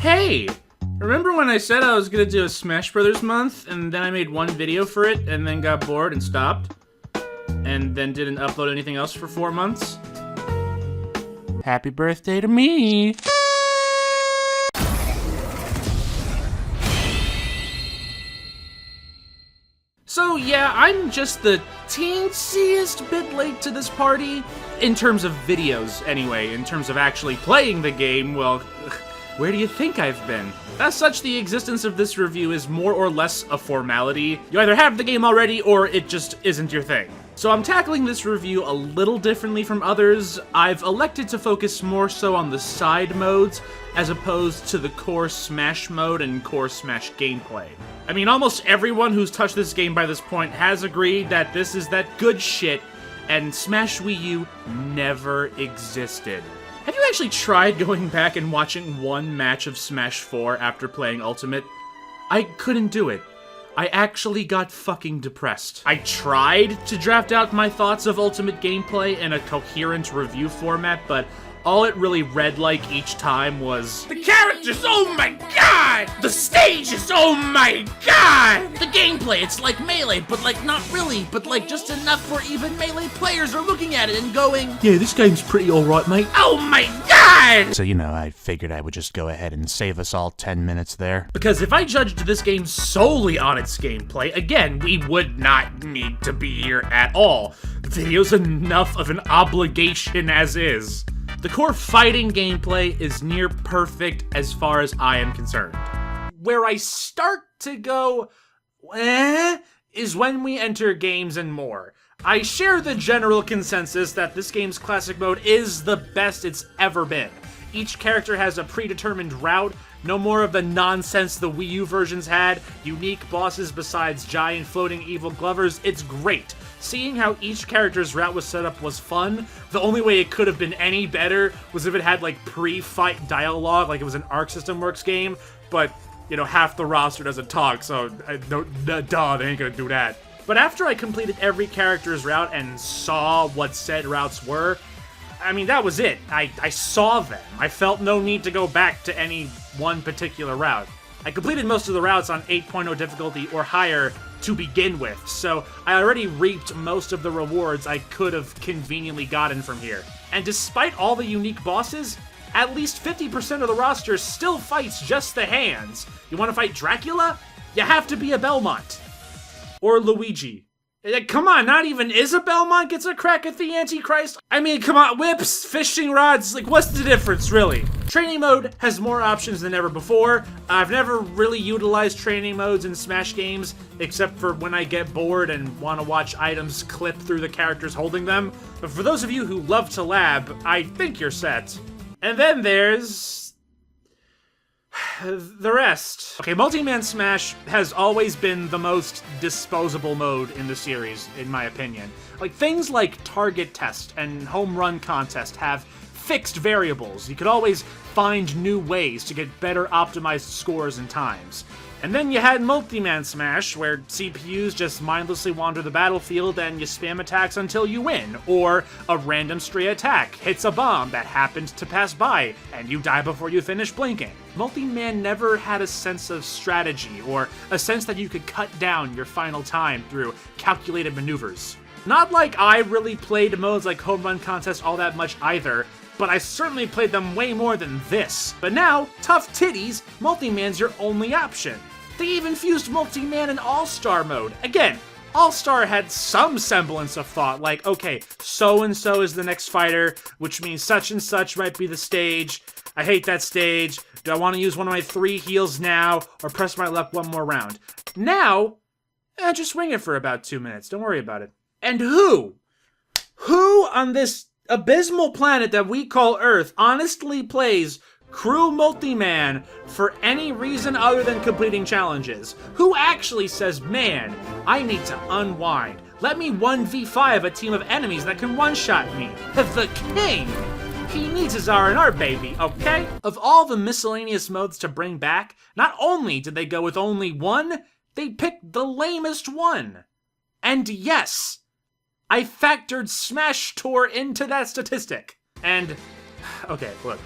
Hey! Remember when I said I was gonna do a Smash Brothers month, and then I made one video for it, and then got bored and stopped? And then didn't upload anything else for 4 months? Happy birthday to me! So yeah, I'm just the teensiest bit late to this party. In terms of videos, anyway. In terms of actually playing the game, well, where do you think I've been? As such, the existence of this review is more or less a formality. You either have the game already, or it just isn't your thing. So I'm tackling this review a little differently from others. I've elected to focus more so on the side modes, as opposed to the core Smash mode and core Smash gameplay. I mean, almost everyone who's touched this game by this point has agreed that this is that good shit, and Smash Wii U never existed. Have you actually tried going back and watching one match of Smash 4 after playing Ultimate? I couldn't do it. I actually got fucking depressed. I tried to draft out my thoughts of Ultimate gameplay in a coherent review format, but all it really read like each time was, the characters, oh my god! The stages, oh my god! The gameplay, it's like Melee, but like not really, but like just enough where even Melee players are looking at it and going, yeah, this game's pretty alright, mate. Oh my god! So, you know, I figured I would just go ahead and save us all 10 minutes there. Because if I judged this game solely on its gameplay, again, we would not need to be here at all. The video's enough of an obligation as is. The core fighting gameplay is near perfect as far as I am concerned. Where I start to go, is when we enter games and more. I share the general consensus that this game's classic mode is the best it's ever been. Each character has a predetermined route, no more of the nonsense the Wii U versions had, unique bosses besides giant floating evil glovers. It's great. Seeing how each character's route was set up was fun. The only way it could have been any better was if it had like pre-fight dialogue, like it was an Arc System Works game, but you know, half the roster doesn't talk, so duh, they ain't gonna do that. But after I completed every character's route and saw what said routes were, I mean, that was it. I saw them. I felt no need to go back to any one particular route. I completed most of the routes on 8.0 difficulty or higher to begin with, so I already reaped most of the rewards I could have conveniently gotten from here. And despite all the unique bosses, at least 50% of the roster still fights just the hands. You want to fight Dracula? You have to be a Belmont. Or Luigi. Come on, not even Belmont gets a crack at the Antichrist? I mean, come on, whips, fishing rods, like what's the difference, really? Training mode has more options than ever before. I've never really utilized training modes in Smash games, except for when I get bored and want to watch items clip through the characters holding them. But for those of you who love to lab, I think you're set. And then there's the rest. Okay, Multi-Man Smash has always been the most disposable mode in the series, in my opinion. Like, things like Target Test and Home Run Contest have fixed variables. You could always find new ways to get better optimized scores and times. And then you had Multi-Man Smash, where CPUs just mindlessly wander the battlefield and you spam attacks until you win, or a random stray attack hits a bomb that happened to pass by, and you die before you finish blinking. Multi-Man never had a sense of strategy, or a sense that you could cut down your final time through calculated maneuvers. Not like I really played modes like Home Run Contest all that much either, but I certainly played them way more than this. But now, tough titties, Multi-Man's your only option. They even fused Multi-Man in All-Star mode. Again, All-Star had some semblance of thought, like, okay, so-and-so is the next fighter, which means such and such might be the stage. I hate that stage. Do I want to use one of my 3 heals now, or press my luck one more round? Now, just wing it for about 2 minutes. Don't worry about it. And who on this abysmal planet that we call Earth honestly plays Crew Multi-Man for any reason other than completing challenges? Who actually says, man, I need to unwind. Let me 1v5 a team of enemies that can one-shot me. The king! He needs his R&R, baby, okay? Of all the miscellaneous modes to bring back, not only did they go with only one, they picked the lamest one. And yes, I factored Smash Tour into that statistic. And, okay, look.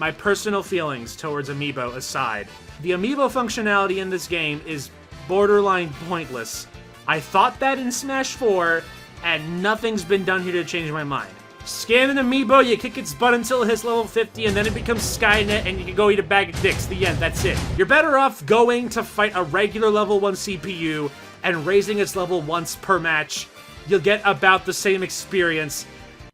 my personal feelings towards Amiibo aside, the Amiibo functionality in this game is borderline pointless. I thought that in Smash 4, and nothing's been done here to change my mind. Scan an Amiibo, you kick its butt until it hits level 50, and then it becomes Skynet, and you can go eat a bag of dicks. The end, that's it. You're better off going to fight a regular level 1 CPU and raising its level once per match. You'll get about the same experience,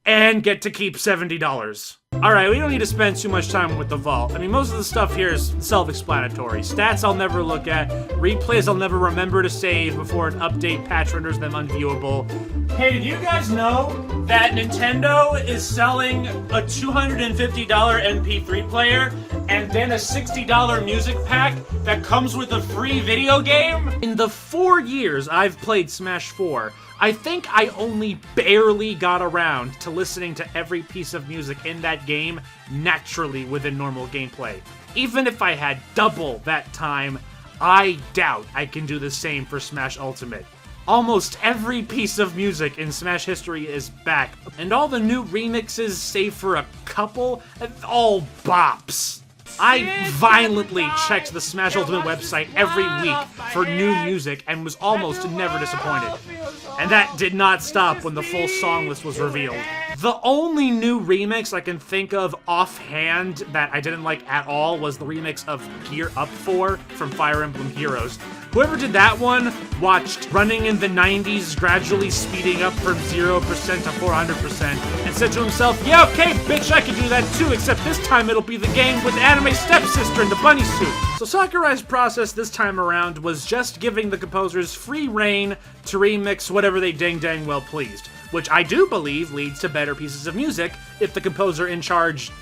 and get to keep $70. Alright, we don't need to spend too much time with the vault. I mean, most of the stuff here is self-explanatory. Stats I'll never look at, replays I'll never remember to save before an update patch renders them unviewable. Hey, did you guys know that Nintendo is selling a $250 MP3 player and then a $60 music pack that comes with a free video game? In the 4 years I've played Smash 4, I think I only barely got around to listening to every piece of music in that game naturally within normal gameplay. Even if I had double that time, I doubt I can do the same for Smash Ultimate. Almost every piece of music in Smash history is back, and all the new remixes, save for a couple, all bops. I violently checked the Smash Ultimate website every week for new music and was almost never disappointed. And that did not stop when the full song list was revealed. The only new remix I can think of offhand that I didn't like at all was the remix of Gear Up 4 from Fire Emblem Heroes. Whoever did that one watched Running in the 90s gradually speeding up from 0% to 400% and said to himself, yeah, okay, bitch, I can do that too, except this time it'll be the game with the anime stepsister in the bunny suit. So Sakurai's process this time around was just giving the composers free reign to remix whatever they dang well pleased, which I do believe leads to better pieces of music if the composer in charge,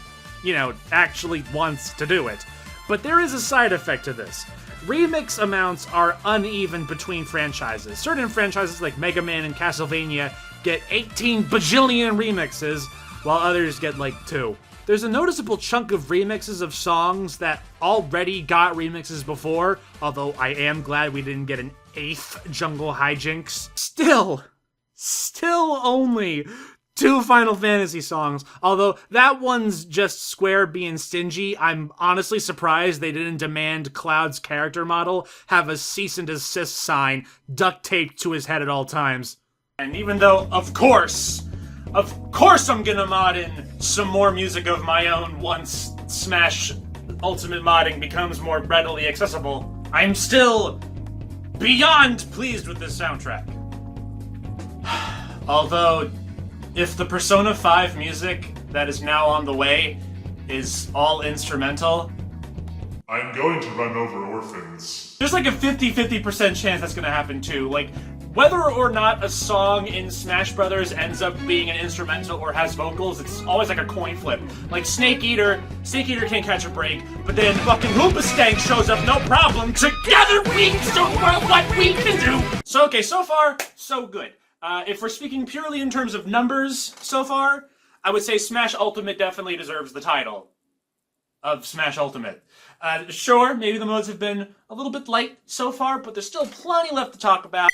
actually wants to do it. But there is a side effect to this. Remix amounts are uneven between franchises. Certain franchises like Mega Man and Castlevania get 18 bajillion remixes, while others get like 2. There's a noticeable chunk of remixes of songs that already got remixes before, although I am glad we didn't get an 8th Jungle Hijinks. Still only 2 Final Fantasy songs, although that one's just Square being stingy. I'm honestly surprised they didn't demand Cloud's character model have a cease and desist sign duct taped to his head at all times. And even though, of course I'm gonna mod in some more music of my own once Smash Ultimate modding becomes more readily accessible, I'm still beyond pleased with this soundtrack. Although, if the Persona 5 music that is now on the way is all instrumental, I'm going to run over orphans. There's like a 50-50% chance that's gonna happen too. Like, whether or not a song in Smash Brothers ends up being an instrumental or has vocals, it's always like a coin flip. Like Snake Eater can't catch a break, but then fucking Hoobastank shows up, no problem. Together we can show the world what we can do! So okay, so far, so good. If we're speaking purely in terms of numbers so far, I would say Smash Ultimate definitely deserves the title of Smash Ultimate. Sure, maybe the modes have been a little bit light so far, but there's still plenty left to talk about.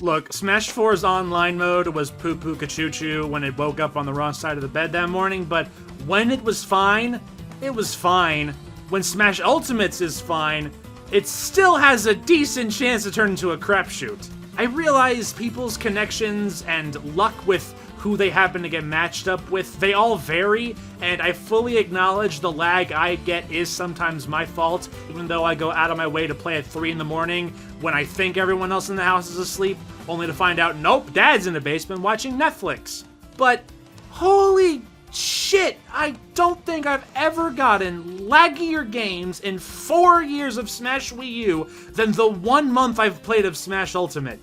Look, Smash 4's online mode was poo-poo ka-choo-choo when it woke up on the wrong side of the bed that morning, but when it was fine, it was fine. When Smash Ultimate's is fine, it still has a decent chance to turn into a crapshoot. I realize people's connections and luck with who they happen to get matched up with, they all vary, and I fully acknowledge the lag I get is sometimes my fault, even though I go out of my way to play at 3 in the morning when I think everyone else in the house is asleep, only to find out, nope, Dad's in the basement watching Netflix. But holy shit, I don't think I've ever gotten laggier games in 4 years of Smash Wii U than the 1 month I've played of Smash Ultimate.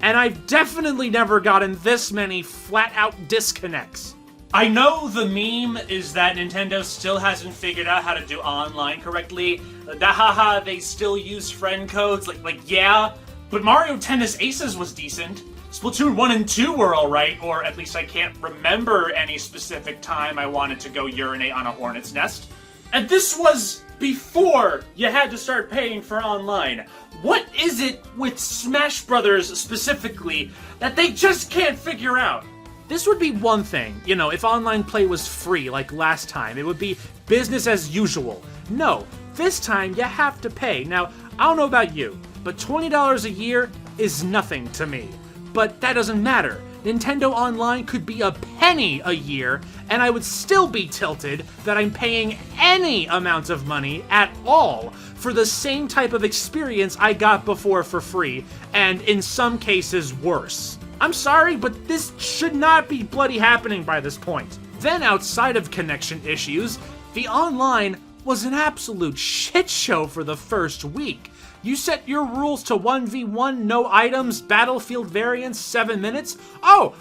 And I've definitely never gotten this many flat-out disconnects. I know the meme is that Nintendo still hasn't figured out how to do online correctly. Dahaha, they still use friend codes. Like yeah, but Mario Tennis Aces was decent. Splatoon 1 and 2 were alright, or at least I can't remember any specific time I wanted to go urinate on a hornet's nest. And this was before you had to start paying for online. What is it with Smash Brothers specifically that they just can't figure out? This would be one thing, if online play was free like last time. It would be business as usual. No, this time you have to pay. Now, I don't know about you, but $20 a year is nothing to me. But that doesn't matter. Nintendo Online could be a penny a year, and I would still be tilted that I'm paying any amount of money at all for the same type of experience I got before for free, and in some cases worse. I'm sorry, but this should not be bloody happening by this point. Then outside of connection issues, the online was an absolute shit show for the first week. You set your rules to 1v1, no items, battlefield variants, 7 minutes? Oh,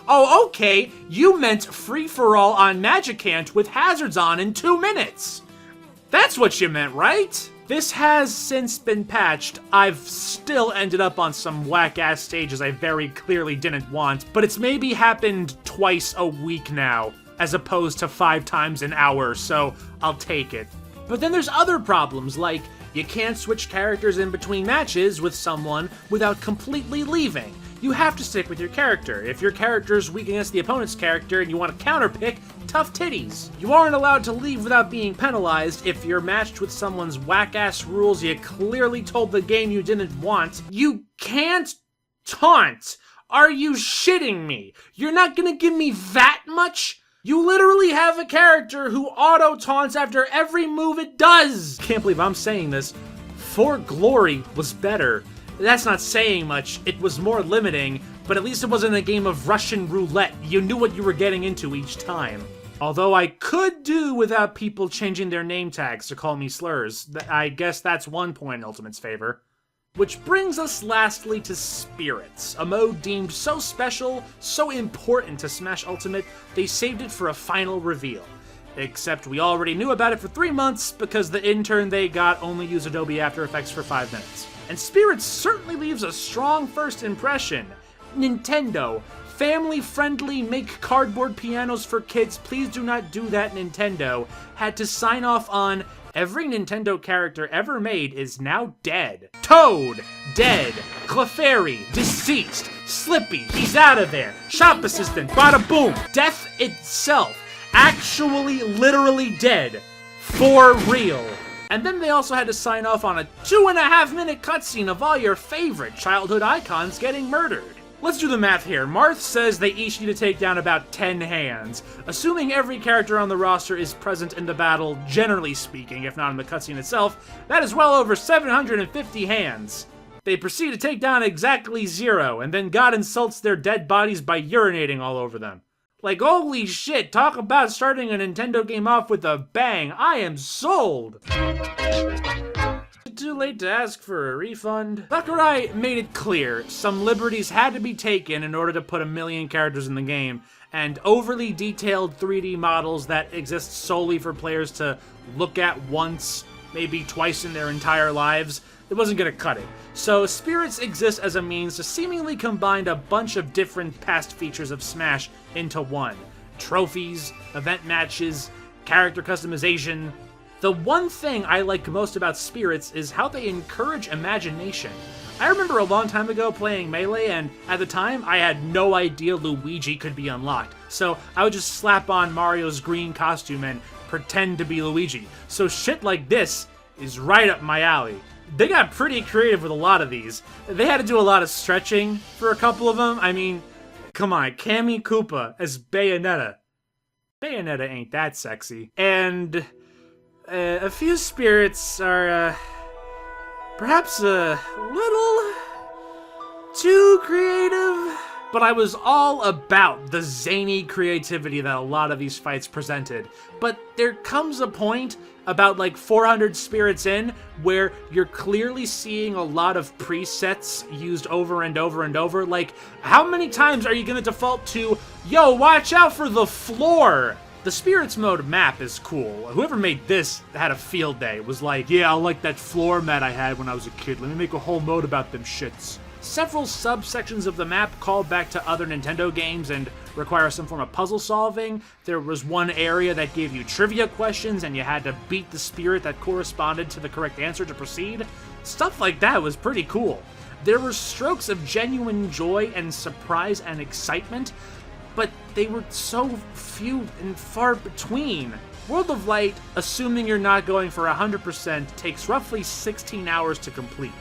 okay, you meant free-for-all on Magicant with hazards on in 2 minutes. That's what you meant, right? This has since been patched. I've still ended up on some whack-ass stages I very clearly didn't want, but it's maybe happened twice a week now, as opposed to 5 times an hour, so I'll take it. But then there's other problems, like you can't switch characters in between matches with someone without completely leaving. You have to stick with your character. If your character's weak against the opponent's character and you want to counterpick, tough titties. You aren't allowed to leave without being penalized if you're matched with someone's whack-ass rules you clearly told the game you didn't want. You can't taunt. Are you shitting me? You're not gonna give me that much? You literally have a character who auto-taunts after every move it does! Can't believe I'm saying this. For Glory was better. That's not saying much. It was more limiting, but at least it wasn't a game of Russian roulette. You knew what you were getting into each time. Although I could do without people changing their name tags to call me slurs. I guess that's one point in Ultimate's favor. Which brings us lastly to Spirits, a mode deemed so special, so important to Smash Ultimate, they saved it for a final reveal. Except we already knew about it for 3 months because the intern they got only used Adobe After Effects for 5 minutes. And Spirits certainly leaves a strong first impression. Nintendo, family-friendly, make cardboard pianos for kids, please do not do that, Nintendo, had to sign off on every Nintendo character ever made is now dead. Toad, dead. Clefairy, deceased. Slippy, he's out of there. Shop assistant, bada boom. Death itself, actually literally dead. For real. And then they also had to sign off on a 2.5-minute cutscene of all your favorite childhood icons getting murdered. Let's do the math here. Marth says they each need to take down about 10 hands. Assuming every character on the roster is present in the battle, generally speaking, if not in the cutscene itself, that is well over 750 hands. They proceed to take down exactly 0, and then God insults their dead bodies by urinating all over them. Like, holy shit, talk about starting a Nintendo game off with a bang. I am sold! Too late to ask for a refund. Sakurai made it clear some liberties had to be taken in order to put 1 million characters in the game, and overly detailed 3D models that exist solely for players to look at once, maybe twice in their entire lives, it wasn't gonna cut it. So Spirits exists as a means to seemingly combine a bunch of different past features of Smash into one. Trophies, event matches, character customization. The one thing I like most about Spirits is how they encourage imagination. I remember a long time ago playing Melee, and at the time, I had no idea Luigi could be unlocked. So I would just slap on Mario's green costume and pretend to be Luigi. So shit like this is right up my alley. They got pretty creative with a lot of these. They had to do a lot of stretching for a couple of them. I mean, come on, Cammy Koopa as Bayonetta. Bayonetta ain't that sexy. And a few spirits are, perhaps a little too creative. But I was all about the zany creativity that a lot of these fights presented. But there comes a point about like 400 spirits in where you're clearly seeing a lot of presets used over and over and over. Like, how many times are you gonna default to, yo, watch out for the floor? The Spirits mode map is cool. Whoever made this had a field day. It was like, yeah, I like that floor mat I had when I was a kid. Let me make a whole mode about them shits. Several subsections of the map call back to other Nintendo games and require some form of puzzle solving. There was one area that gave you trivia questions and you had to beat the spirit that corresponded to the correct answer to proceed. Stuff like that was pretty cool. There were strokes of genuine joy and surprise and excitement, but they were so few and far between. World of Light, assuming you're not going for 100%, takes roughly 16 hours to complete.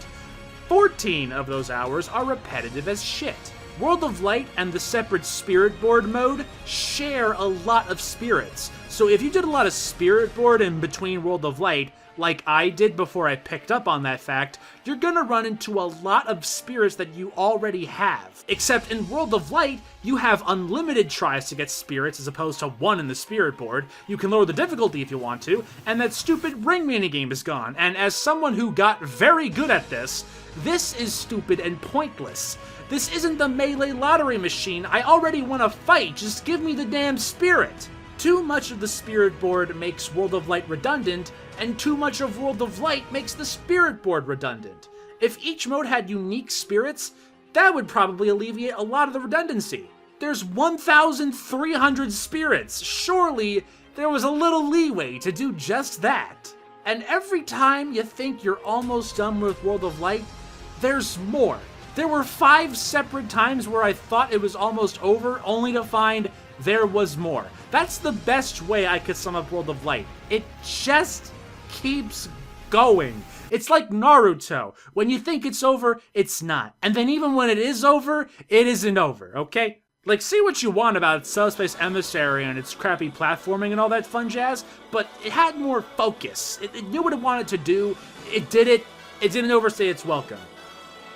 14 of those hours are repetitive as shit. World of Light and the separate Spirit Board mode share a lot of spirits. So if you did a lot of Spirit Board in between World of Light, like I did before I picked up on that fact, you're gonna run into a lot of spirits that you already have. Except in World of Light, you have unlimited tries to get spirits as opposed to one in the Spirit Board. You can lower the difficulty if you want to, and that stupid ring minigame is gone. And as someone who got very good at this is stupid and pointless. This isn't the melee lottery machine. I already want to fight. Just give me the damn spirit. Too much of the Spirit Board makes World of Light redundant, and too much of World of Light makes the Spirit Board redundant. If each mode had unique spirits, that would probably alleviate a lot of the redundancy. There's 1,300 spirits. Surely there was a little leeway to do just that. And every time you think you're almost done with World of Light, there's more. There were 5 separate times where I thought it was almost over, only to find there was more. That's the best way I could sum up World of Light. It just keeps going. It's like Naruto. When you think it's over, it's not. And then even when it is over, it isn't over, okay? Like, say what you want about Subspace Emissary and its crappy platforming and all that fun jazz, but it had more focus. It knew what it wanted to do. It did it. It didn't overstay its welcome.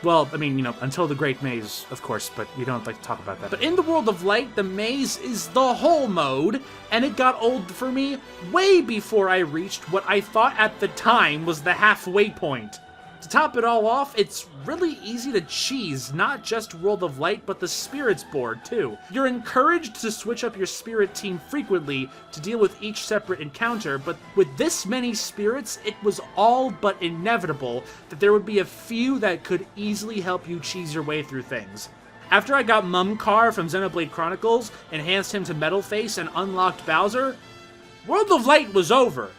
Well, I mean, you know, until the Great Maze, of course, but we don't like to talk about that. But in the World of Light, the maze is the whole mode, and it got old for me way before I reached what I thought at the time was the halfway point. To top it all off, it's really easy to cheese not just World of Light, but the Spirits board too. You're encouraged to switch up your spirit team frequently to deal with each separate encounter, but with this many spirits, it was all but inevitable that there would be a few that could easily help you cheese your way through things. After I got Mumkar from Xenoblade Chronicles, enhanced him to Metal Face, and unlocked Bowser, World of Light was over.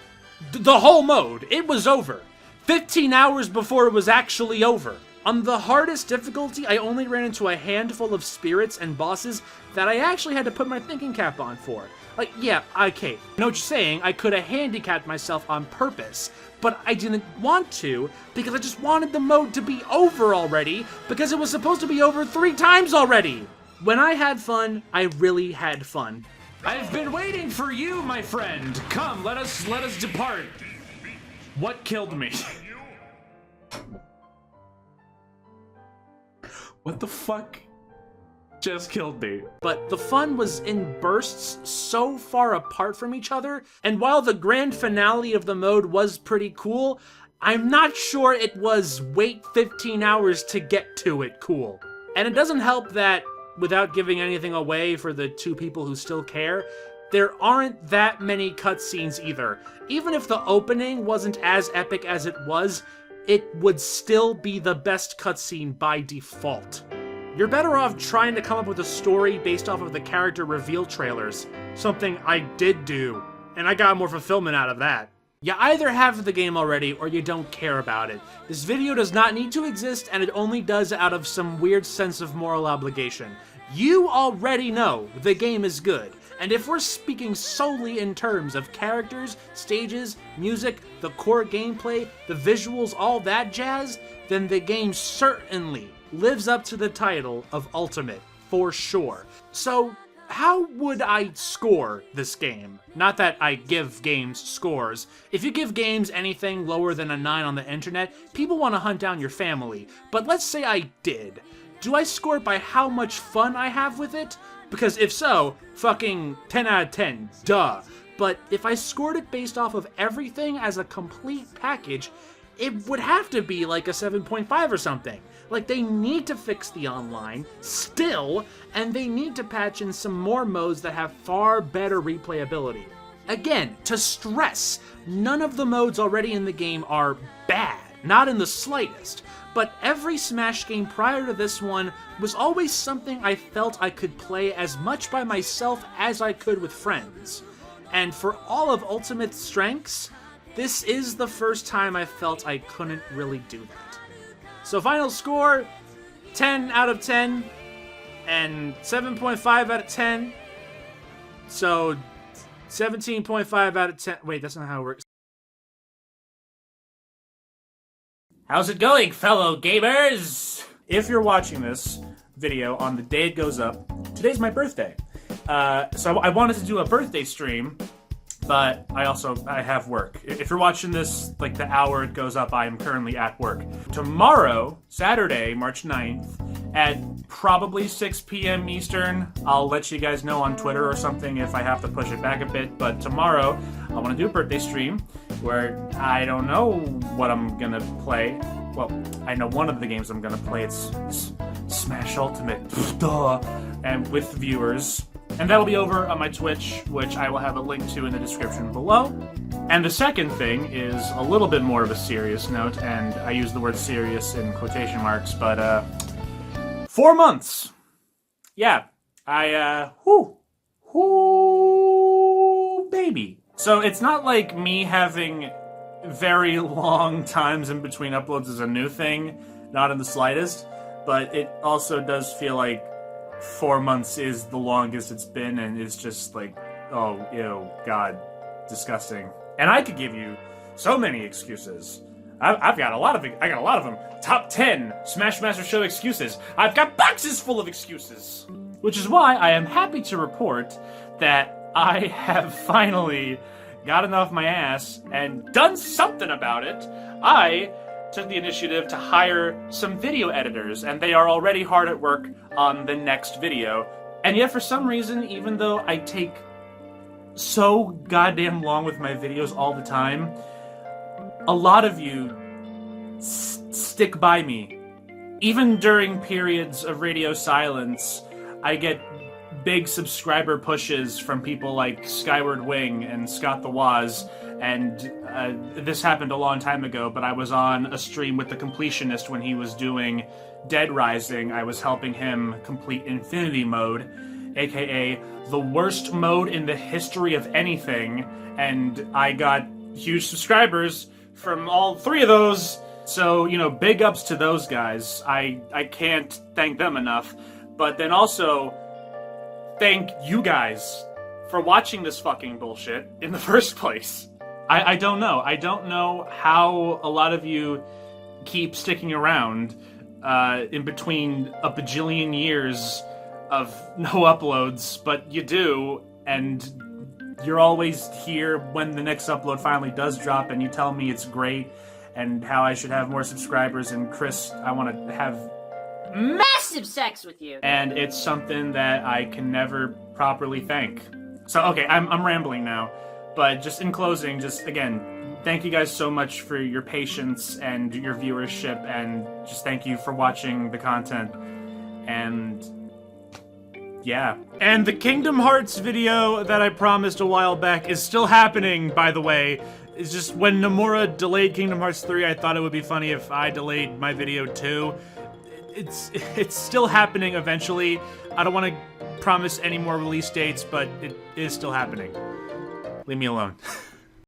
The whole mode, it was over. 15 hours before it was actually over. On the hardest difficulty, I only ran into a handful of spirits and bosses that I actually had to put my thinking cap on for. Like, yeah, okay, I know what you're saying, I could have handicapped myself on purpose, but I didn't want to, because I just wanted the mode to be over already, because it was supposed to be over 3 times already! When I had fun, I really had fun. I've been waiting for you, my friend! Come, let us depart. What killed me? What the fuck just killed me? But the fun was in bursts so far apart from each other, and while the grand finale of the mode was pretty cool, I'm not sure it was wait 15 hours to get to it cool. And it doesn't help that, without giving anything away for the 2 people who still care, there aren't that many cutscenes either. Even if the opening wasn't as epic as it was, it would still be the best cutscene by default. You're better off trying to come up with a story based off of the character reveal trailers, something I did do, and I got more fulfillment out of that. You either have the game already or you don't care about it. This video does not need to exist, and it only does out of some weird sense of moral obligation. You already know the game is good. And if we're speaking solely in terms of characters, stages, music, the core gameplay, the visuals, all that jazz, then the game certainly lives up to the title of Ultimate, for sure. So, how would I score this game? Not that I give games scores. If you give games anything lower than a 9 on the internet, people want to hunt down your family. But let's say I did. Do I score it by how much fun I have with it? Because if so, fucking 10 out of 10, duh. But if I scored it based off of everything as a complete package, it would have to be like a 7.5 or something. Like, they need to fix the online, still, and they need to patch in some more modes that have far better replayability. Again, to stress, none of the modes already in the game are bad, not in the slightest. But every Smash game prior to this one was always something I felt I could play as much by myself as I could with friends. And for all of Ultimate's strengths, this is the first time I felt I couldn't really do that. So final score, 10 out of 10, and 7.5 out of 10, So 17.5 out of 10. Wait, that's not how it works. How's it going, fellow gamers? If you're watching this video on the day it goes up, today's my birthday. So I wanted to do a birthday stream, but I have work. If you're watching this, like the hour it goes up, I am currently at work. Tomorrow, Saturday, March 9th, at probably 6 p.m. Eastern, I'll let you guys know on Twitter or something if I have to push it back a bit, but tomorrow, I want to do a birthday stream where I don't know what I'm gonna play. Well, I know one of the games I'm gonna play, it's Smash Ultimate, duh, and with viewers. And that'll be over on my Twitch, which I will have a link to in the description below. And the second thing is a little bit more of a serious note, and I use the word serious in quotation marks, but 4 months. Yeah, baby. So it's not like me having very long times in between uploads is a new thing, not in the slightest, but it also does feel like 4 months is the longest it's been, and it's just like, oh, ew, God, disgusting. And I could give you so many excuses. I got a lot of them. Top 10 Smash Master Show excuses. I've got boxes full of excuses. Which is why I am happy to report that I have finally gotten off my ass and done something about it. I took the initiative to hire some video editors, and they are already hard at work on the next video. And yet, for some reason, even though I take so goddamn long with my videos all the time, a lot of you stick by me. Even during periods of radio silence, I get big subscriber pushes from people like Skyward Wing and Scott the Waz, and this happened a long time ago, but I was on a stream with the Completionist when he was doing Dead Rising. I was helping him complete Infinity Mode, aka the worst mode in the history of anything, and I got huge subscribers from all three of those, so, you know, big ups to those guys. I can't thank them enough, but then also thank you guys for watching this fucking bullshit in the first place. I don't know. I don't know how a lot of you keep sticking around in between a bajillion years of no uploads, but you do, and you're always here when the next upload finally does drop, and you tell me it's great, and how I should have more subscribers, and Chris, I want to have massive sex with you. And it's something that I can never properly thank. So, okay, I'm rambling now. But just in closing, just again, thank you guys so much for your patience and your viewership, and just thank you for watching the content. And yeah. And the Kingdom Hearts video that I promised a while back is still happening, by the way. It's just when Nomura delayed Kingdom Hearts 3, I thought it would be funny if I delayed my video too. It's still happening eventually. I don't want to promise any more release dates, but it is still happening. Leave me alone.